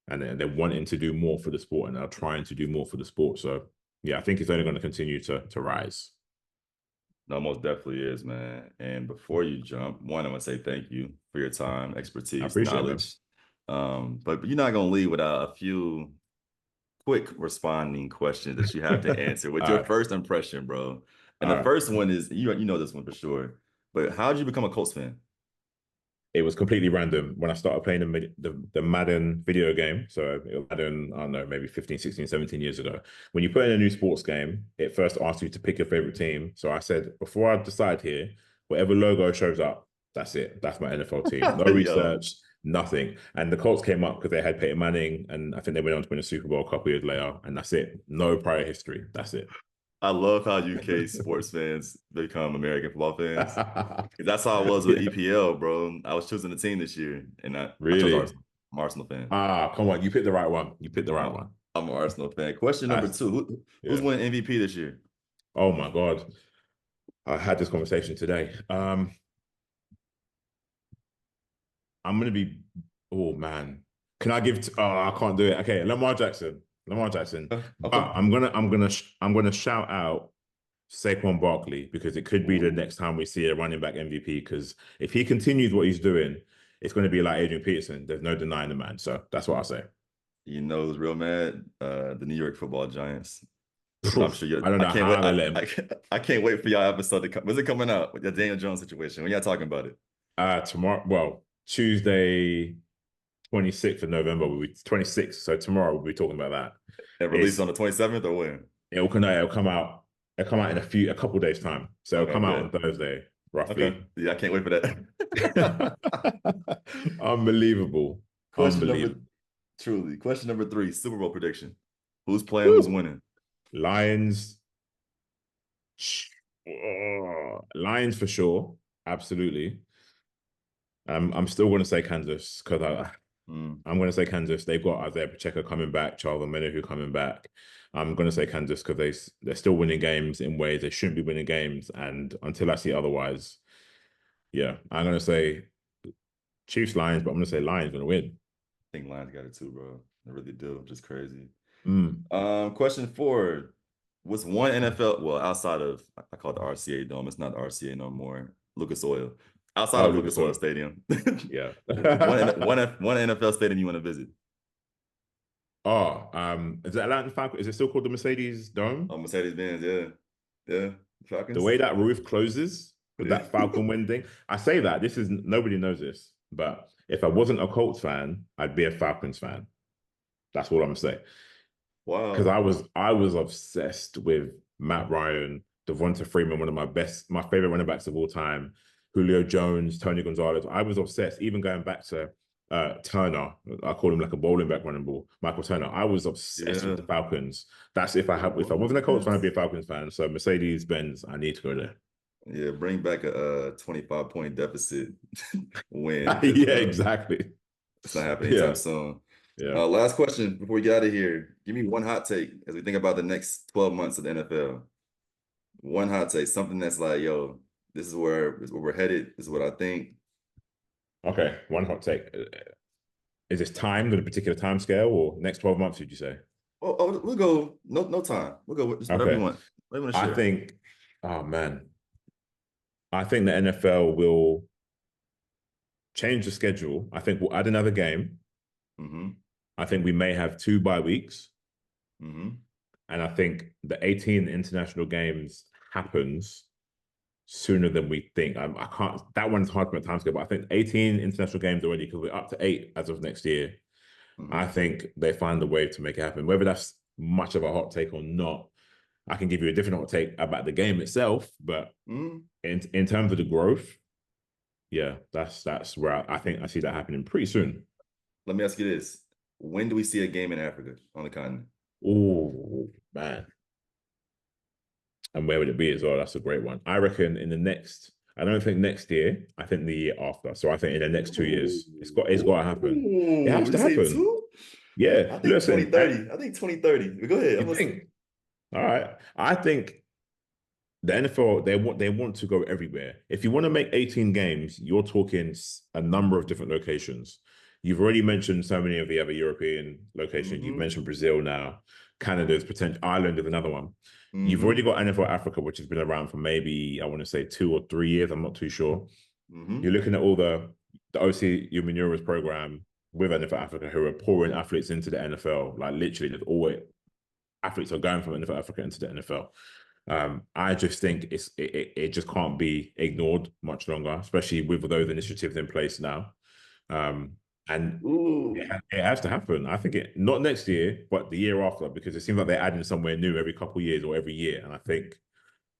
and they're wanting to do more for the sport and are trying to do more for the sport. So yeah, I think it's only going to continue to rise. No, most definitely is, man. And before you jump, one, I want to say thank you for your time, I expertise, appreciate it, man. knowledge. But you're not gonna leave without a few quick responding questions that you have to answer with All your right, first impression, bro. And all the right. first one is you know this one for sure. But how did you become a Colts fan? It was completely random when I started playing the Madden video game. So it was Madden, I don't know, maybe 15, 16, 17 years ago. When you put in a new sports game, it first asks you to pick your favorite team. So I said, before I decide here, whatever logo shows up, that's it. That's my NFL team. No Yo, research, nothing. And the Colts came up because they had Peyton Manning, and I think they went on to win a Super Bowl a couple years later. And that's it. No prior history. That's it. I love how UK sports fans become American football fans. That's how I was with Yeah, EPL, bro. I was choosing the team this year, and I chose really. Arsenal. I'm an Arsenal fan. Ah, come on. You picked the right one. You picked the I'm right a, one. I'm an Arsenal fan. Question number That's, two: who's yeah. winning MVP this year? Oh my God. I had this conversation today. I'm gonna be. Oh man, can I give? Oh, I can't do it. Okay, Lamar Jackson. Lamar Jackson. But Okay. I'm gonna shout out Saquon Barkley because it could be the Ooh, next time we see a running back MVP. Because if he continues what he's doing, it's going to be like Adrian Peterson. There's no denying the man. So that's what I say. you know who's real mad? The New York Football Giants. But I'm sure I you. don't I know can't how wait. they let him. I can't wait for y'all episode to come. When's it coming out with the Daniel Jones situation? When y'all talking about it? Tomorrow. Well, Tuesday, 26th of November. We'll be 26th. So tomorrow we'll be talking about that. And released It's on the 27th or when? it'll come out. It'll come out in a couple days time. So it'll Okay, come out bet. on Thursday, Okay. roughly. Yeah, I can't wait for that. Unbelievable. Question number Unbelievable. truly. Question number three, Super Bowl prediction. Who's playing, who's Woo. winning? Lions. Lions for sure. Absolutely. I'm still going to say Kansas because Mm. I'm going to say Kansas. They've got Isaiah Pacheco coming back, Charles Omenihu coming back. I'm going to say Kansas because they're still winning games in ways they shouldn't be winning games. And until I see otherwise, yeah, I'm going to say Chiefs Lions, but I'm going to say Lions going to win. I think Lions got it too, bro. They really do. Just crazy. Mm. Question four. What's one NFL, well, outside of I call it the RCA Dome, it's not the RCA no more. Lucas Oil. Outside Oh, of Lucas Lucas Oil Oil. Stadium. Yeah. One NFL stadium you want to visit. Oh, is it Atlanta Falcons? Is it still called the Mercedes Dome? Oh, Mercedes-Benz, yeah. Yeah. The way Falcons. that roof closes with Yeah. that Falcon wing thing. I say that this is nobody knows this, but if I wasn't a Colts fan, I'd be a Falcons fan. That's what I'm saying. Because Wow. I was obsessed with Matt Ryan, Devonta Freeman, one of my favorite running backs of all time, Julio Jones, Tony Gonzalez. I was obsessed, even going back to Turner. I call him like a bowling back running ball, Michael Turner. I was obsessed with Yeah. the Falcons. That's if I wasn't a Colts fan, I'd What? be a Falcons fan. So Mercedes Benz, I need to go there. Yeah, bring back a 25-point deficit win because Yeah, exactly. it's not happening anytime Yeah, soon. yeah. Last question before we get out of here. Give me one hot take as we think about the next 12 months of the NFL. One hot take, something that's like, yo, this is where we're headed. This is what I think. Okay, one hot take. Is this timed with a particular time scale or next 12 months, would you say? We'll go no time. We'll go with just whatever you Okay. want. What do you want to I share? think, oh man, I think the NFL will change the schedule. I think we'll add another game. Mm-hmm. I think we may have 2 bye weeks. Mm-hmm. And I think the 18 international games happens sooner than we think. I can't, that one's hard to put time scale, but I think 18 international games already because we're up to 8 as of next year. I Mm-hmm. think they find a way to make it happen. Whether that's much of a hot take or not, I can give you a different hot take about the game itself. But Mm-hmm. in terms of the growth, yeah, that's where I think I see that happening pretty soon. Let me ask you this. When do we see a game in Africa on the continent? Oh man, and where would it be as well? That's a great one. I reckon in the next. I don't think next year. I think the year after. So I think in the next 2 years, it's got to happen. It has Ooh, you to say happen. two? Yeah. I think Listen, 2030. I think 2030. But go ahead. you think? All right. I think the NFL they want to go everywhere. If you want to make 18 games, you're talking a number of different locations. You've already mentioned so many of the other European locations. You've Mm-hmm. mentioned Brazil now. Canada's potential. Ireland is another one. You've already Mm-hmm. got NFL Africa, which has been around for maybe I want to say 2 or 3 years. I'm not too sure. You're Mm-hmm. looking at all the OC Euros program with NFL Africa who are pouring athletes into the NFL. Like literally, there's always athletes are going from NFL Africa into the NFL. I just think it just can't be ignored much longer, especially with those initiatives in place now. Um, and Ooh. it has to happen. I think it not next year, but the year after, because it seems like they're adding somewhere new every couple of years or every year. And I think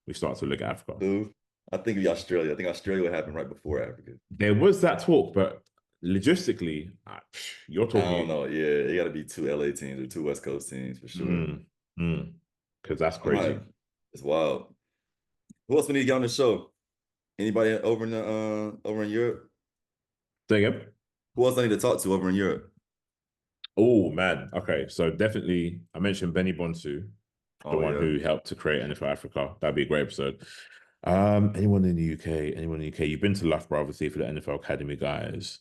we start to look at Africa. Ooh. I think it'd be Australia. I think Australia would happen right before Africa. There was that talk, but logistically, you're I don't talking know. Yeah, it got to be two LA teams or two West Coast teams for sure. mm, because that's I might. crazy. It's wild. Who else we need to get on the show? Anybody over in the over in Europe? Say again. Who else I need to talk to over in Europe? Oh man. Okay. So definitely I mentioned Benny Bonsu, the Oh one yeah. who helped to create NFL Africa. That'd be a great episode. Anyone in the UK? Anyone in the UK? You've been to Loughborough, obviously, for the NFL Academy guys.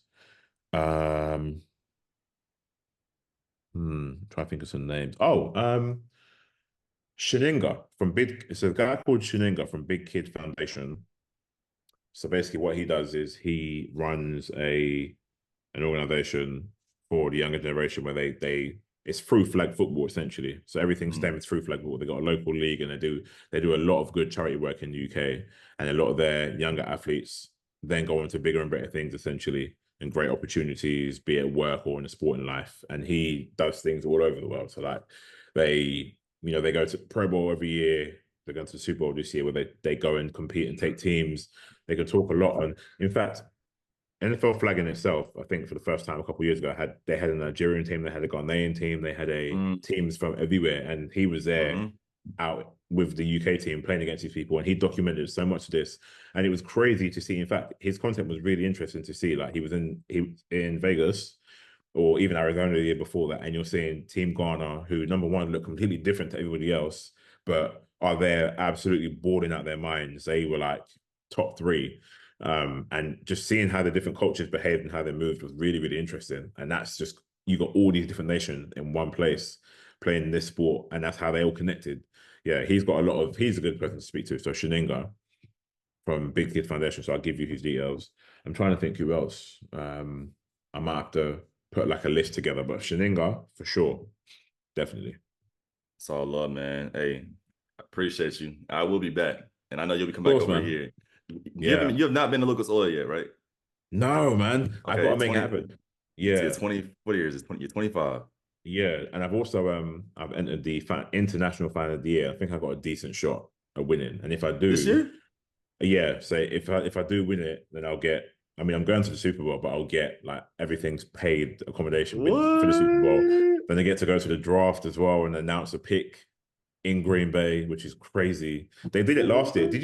Um, try to think of some names. Oh, Shininga from Big. It's a guy called Shininga from Big Kid Foundation. So basically, what he does is he runs an organization for the younger generation where they it's through flag football essentially. So everything Mm, stems through flag football. They got a local league and they do a lot of good charity work in the UK, and a lot of their younger athletes then go on to bigger and better things essentially and great opportunities, be it work or in the sporting life. And he does things all over the world. So like they go to Pro Bowl every year. They're going to the Super Bowl this year where they go and compete and take teams. They can talk a lot. And in fact, NFL flag in itself, I think for the first time a couple of years ago, they had a Nigerian team, they had a Ghanaian team, they had a mm, teams from everywhere, and he was there mm-hmm. out with the UK team playing against these people, and he documented so much of this, and it was crazy to see. In fact, his content was really interesting to see. Like he was in Vegas or even Arizona the year before that, and you're seeing Team Ghana, who number one look completely different to everybody else, but are there absolutely boarding out their minds. They were like top three. And just seeing how the different cultures behaved and how they moved was really, really interesting. And that's just you got all these different nations in one place playing this sport, and that's how they all connected. Yeah, he's a good person to speak to. So Shaninga from Big Kid Foundation. So I'll give you his details. I'm trying to think who else. I might have to put like a list together, but Shaninga for sure, definitely. It's all love, man. Hey, I appreciate you. I will be back, and I know you'll be Of coming back course, over man. here. Yeah. You have not been to Lucas Oil yet, right? No, man. I've got Okay, to make it 20. happen. You're Yeah. 20. What years is 20? You're 25. Yeah. And I've also I've entered the international fan of the year. I think I've got a decent shot at winning. And if I This do, year? yeah, so if I do win it, then I'll get I mean I'm going to the Super Bowl, but I'll get like everything's paid accommodation for the Super Bowl. What? Then I get to go to the draft as well and announce a pick in Green Bay, which is crazy. They did it last year. Did What?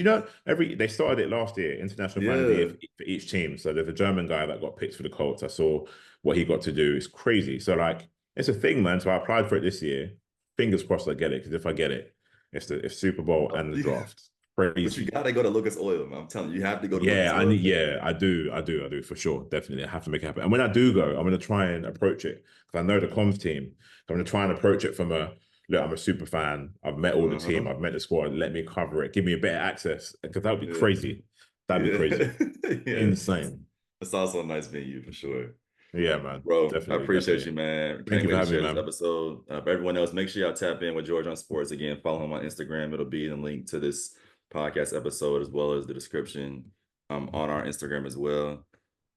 you know they started it last year, International Fan of the Year Yeah. for each team. So there's a German guy that got picked for the Colts. I saw what he got to do. It's crazy. So like it's a thing, man. So I applied for it this year. Fingers crossed I get it, because if I get it, it's Super Bowl and the draft. But you Crazy. gotta go to Lucas Oil, man. I'm telling you, you have to go to Lucas Oil. Yeah, I do for sure. Definitely. I have to make it happen. And when I do go, I'm gonna try and approach it because I know the comms team. I'm gonna try and approach it from look, I'm a super fan. I've met all the Uh-huh. team, I've met the squad, let me cover it. Give me a better access. Because that would be Yeah. crazy. That'd be Yeah. crazy. Yeah. Insane. It's also a nice venue for sure. Yeah, man. Bro, I Definitely, appreciate you, definitely. man. Thank Can't you wait for to having me, share this man. episode. For everyone else, make sure y'all tap in with George on Sports again. Follow him on Instagram. It'll be in the link to this podcast episode as well as the description on our Instagram as well.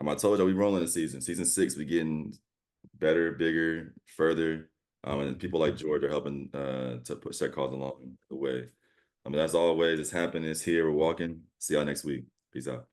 I told you we rolling the season. Season 6, we getting better, bigger, further. And people like George are helping to push that cause along the way. As always, it's happening. It's here. We're walking. See y'all next week. Peace out.